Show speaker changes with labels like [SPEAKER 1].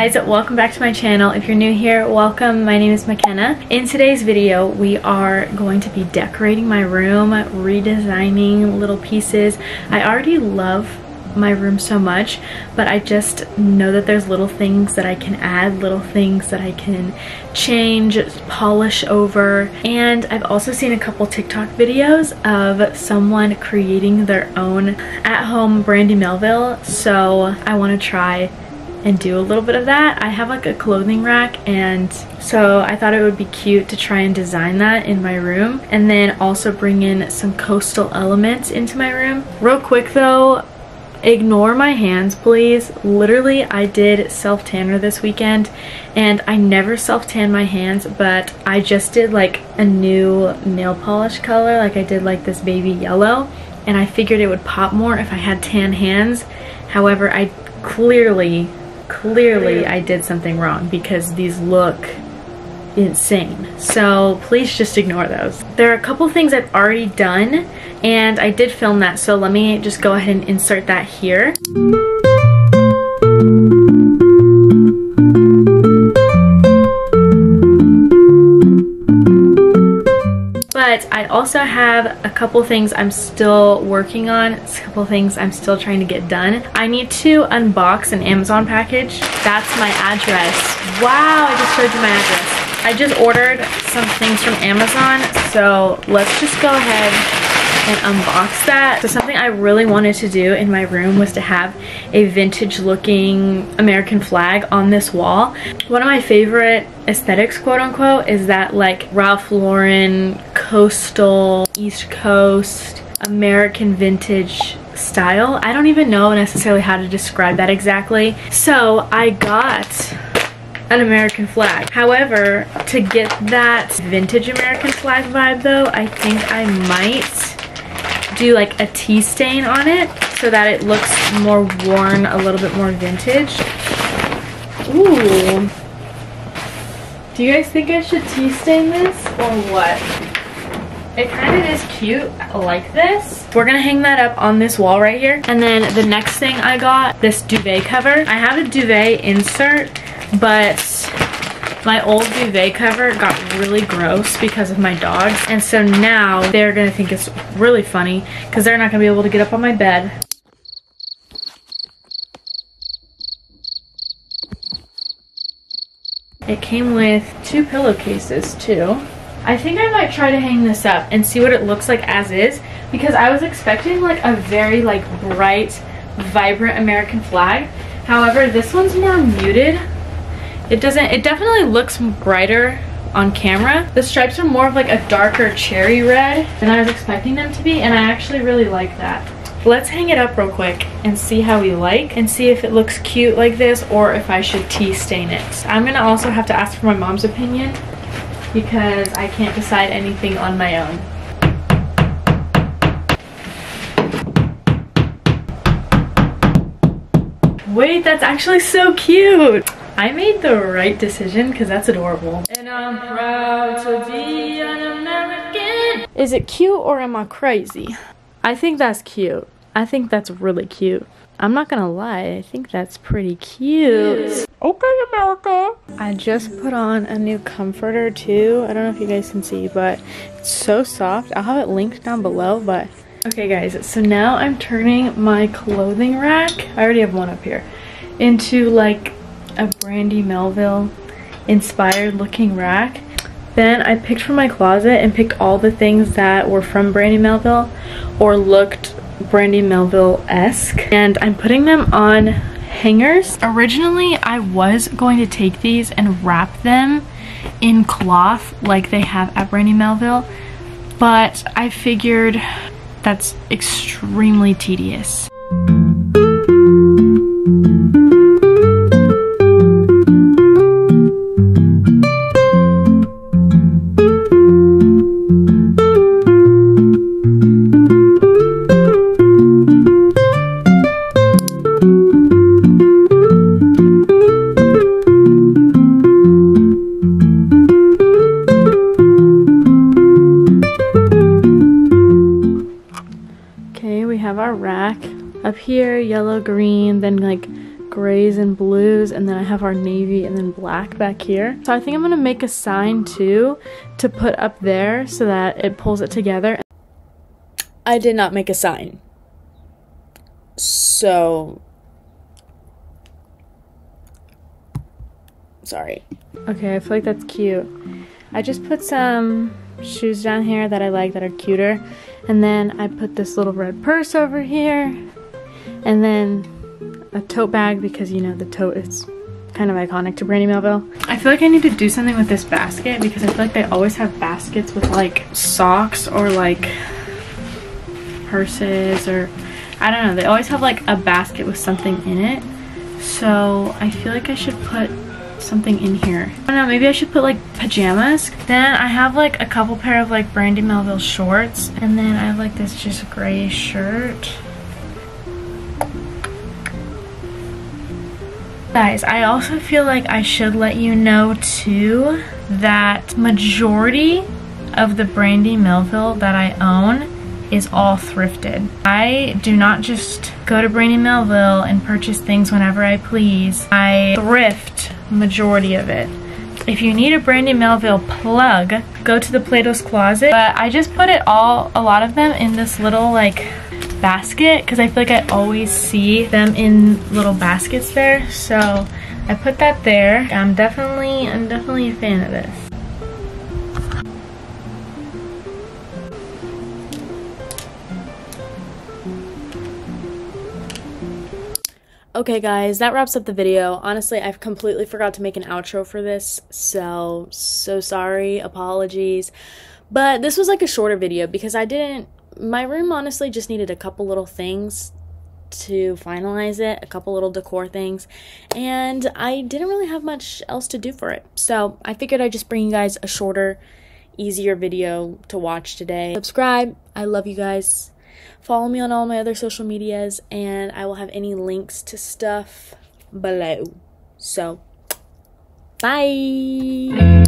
[SPEAKER 1] guys, welcome back to my channel. If you're new here, welcome. My name is McKenna. In today's video, we are going to be decorating my room, redesigning little pieces. I already love my room so much, but I just know that there's little things that I can add, little things that I can change, polish over. And I've also seen a couple TikTok videos of someone creating their own at-home Brandy Melville, so I want to try and do a little bit of that. I have like a clothing rack, and so I thought it would be cute to try and design that in my room, and then also bring in some coastal elements into my room. Real quick though, ignore my hands please. Literally, I did self-tanner this weekend, and I never self-tan my hands, but I just did like a new nail polish color. Like I did like this baby yellow, and I figured it would pop more if I had tan hands. However, I clearly I did something wrong because these look insane. So please just ignore those. There are a couple things I've already done, and I did film that, so let me just go ahead and insert that here. But I also have a couple things I'm still working on, a couple things I'm still trying to get done. I need to unbox an Amazon package. That's my address. Wow, I just showed you my address. I just ordered some things from Amazon, so let's just go ahead and unbox that. So something I really wanted to do in my room was to have a vintage looking American flag on this wall. One of my favorite aesthetics, quote unquote, is that like Ralph Lauren coastal East Coast American vintage style. I don't even know necessarily how to describe that exactly. So I got an American flag. However, to get that vintage American flag vibe though, I think I might do like a tea stain on it so that it looks more worn, a little bit more vintage. Ooh. Do you guys think I should tea stain this or what? It kind of is cute like this. We're gonna hang that up on this wall right here. And then the next thing I got, this duvet cover. I have a duvet insert, but my old duvet cover got really gross because of my dogs, and so now they're gonna think it's really funny because they're not gonna be able to get up on my bed. It came with 2 pillowcases too. I think I might try to hang this up and see what it looks like as is, because I was expecting like a very like bright, vibrant American flag. However, this one's more muted. It definitely looks brighter on camera. The stripes are more of like a darker cherry red than I was expecting them to be, and I actually really like that. Let's hang it up real quick and see how we like, and see if it looks cute like this or if I should tea stain it. I'm gonna also have to ask for my mom's opinion because I can't decide anything on my own. Wait, that's actually so cute. I made the right decision because that's adorable. And I'm proud to be an American. Is it cute or am I crazy? I think that's cute. I think that's really cute. I'm not gonna lie, I think that's pretty cute. Okay, America. I just put on a new comforter too. I don't know if you guys can see, but it's so soft. I'll have it linked down below, but okay guys, so now I'm turning my clothing rack, I already have one up here, into like a Brandy Melville inspired looking rack. Then I picked from my closet and picked all the things that were from Brandy Melville or looked Brandy Melville-esque, and I'm putting them on hangers. Originally I was going to take these and wrap them in cloth like they have at Brandy Melville, but I figured that's extremely tedious. Up here, yellow, green, then like grays and blues, and then I have our navy and then black back here. So I think I'm gonna make a sign too to put up there so that it pulls it together. I did not make a sign. So sorry. Okay, I feel like that's cute. I just put some shoes down here that I like that are cuter, and then I put this little red purse over here, and then a tote bag because, you know, the tote is kind of iconic to Brandy Melville. I feel like I need to do something with this basket because I feel like they always have baskets with like socks or like purses, or I don't know, they always have like a basket with something in it. So I feel like I should put something in here. I don't know, maybe I should put like pajamas. Then I have like a couple pair of like Brandy Melville shorts, and then I have like this just gray shirt. Guys, I also feel like I should let you know too that majority of the Brandy Melville that I own is all thrifted. I do not just go to Brandy Melville and purchase things whenever I please. I thrift majority of it. If you need a Brandy Melville plug, go to the Plato's Closet. But I just put a lot of them in this little like basket because I feel like I always see them in little baskets there. So I put that there. I'm definitely a fan of this. Okay guys, that wraps up the video. Honestly, I've completely forgot to make an outro for this, so sorry, apologies. But this was like a shorter video because my room honestly just needed a couple little things to finalize it, a couple little decor things, and I didn't really have much else to do for it. So I figured I'd just bring you guys a shorter, easier video to watch today. Subscribe, I love you guys. Follow me on all my other social medias, and I will have any links to stuff below. So, bye!